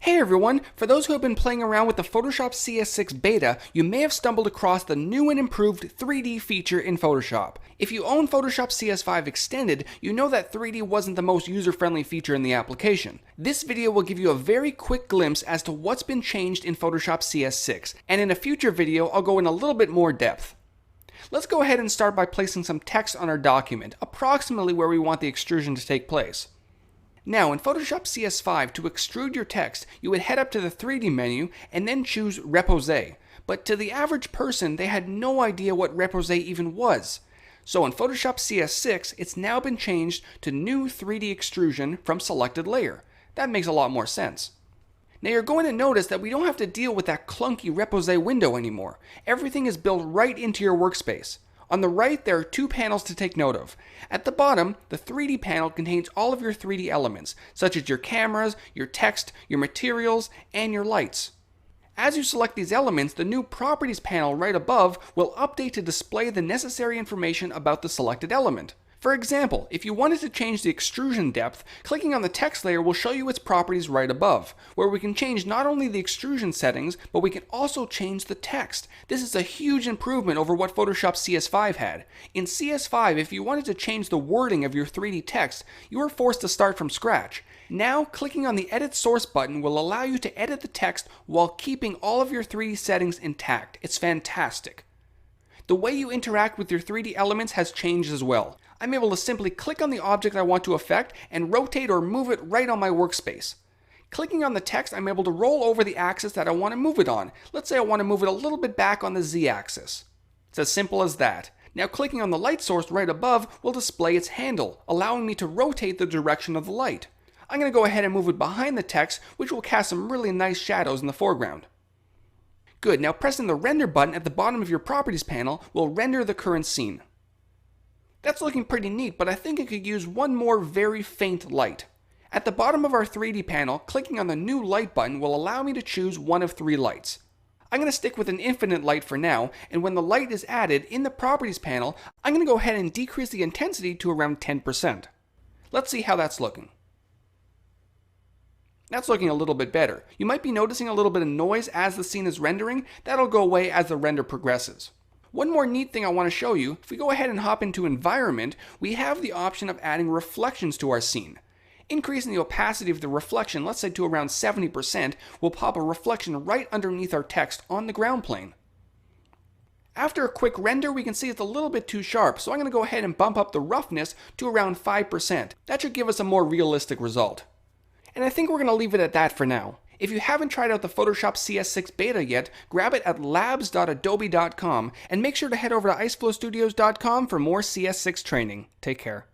Hey everyone, for those who have been playing around with the Photoshop CS6 beta, you may have stumbled across the new and improved 3D feature in Photoshop. If you own Photoshop CS5 Extended, you know that 3D wasn't the most user-friendly feature in the application. This video will give you a very quick glimpse as to what's been changed in Photoshop CS6, and in a future video I'll go in a little bit more depth. Let's go ahead and start by placing some text on our document, approximately where we want the extrusion to take place. Now, in Photoshop CS5, to extrude your text, you would head up to the 3D menu and then choose Repose. But to the average person, they had no idea what Repose even was. So in Photoshop CS6, it's now been changed to New 3D Extrusion from Selected Layer. That makes a lot more sense. Now you're going to notice that we don't have to deal with that clunky Repose window anymore. Everything is built right into your workspace. On the right, there are two panels to take note of. At the bottom, the 3D panel contains all of your 3D elements, such as your cameras, your text, your materials, and your lights. As you select these elements, the new Properties panel right above will update to display the necessary information about the selected element. For example, if you wanted to change the extrusion depth, clicking on the text layer will show you its properties right above, where we can change not only the extrusion settings, but we can also change the text. This is a huge improvement over what Photoshop CS5 had. In CS5, if you wanted to change the wording of your 3D text, you were forced to start from scratch. Now, clicking on the Edit Source button will allow you to edit the text while keeping all of your 3D settings intact. It's fantastic. The way you interact with your 3D elements has changed as well. I'm able to simply click on the object I want to affect and rotate or move it right on my workspace. Clicking on the text, I'm able to roll over the axis that I want to move it on. Let's say I want to move it a little bit back on the Z-axis. It's as simple as that. Now clicking on the light source right above will display its handle, allowing me to rotate the direction of the light. I'm going to go ahead and move it behind the text, which will cast some really nice shadows in the foreground. Good, now pressing the render button at the bottom of your properties panel will render the current scene. That's looking pretty neat, but I think it could use one more very faint light. At the bottom of our 3D panel, clicking on the new light button will allow me to choose one of three lights. I'm going to stick with an infinite light for now, and when the light is added in the properties panel, I'm going to go ahead and decrease the intensity to around 10%. Let's see how that's looking. That's looking a little bit better. You might be noticing a little bit of noise as the scene is rendering. That'll go away as the render progresses. One more neat thing I want to show you, if we go ahead and hop into Environment, we have the option of adding reflections to our scene. Increasing the opacity of the reflection, let's say to around 70%, will pop a reflection right underneath our text on the ground plane. After a quick render, we can see it's a little bit too sharp, so I'm going to go ahead and bump up the roughness to around 5%. That should give us a more realistic result. And I think we're going to leave it at that for now. If you haven't tried out the Photoshop CS6 beta yet, grab it at labs.adobe.com and make sure to head over to iceflowstudios.com for more CS6 training. Take care.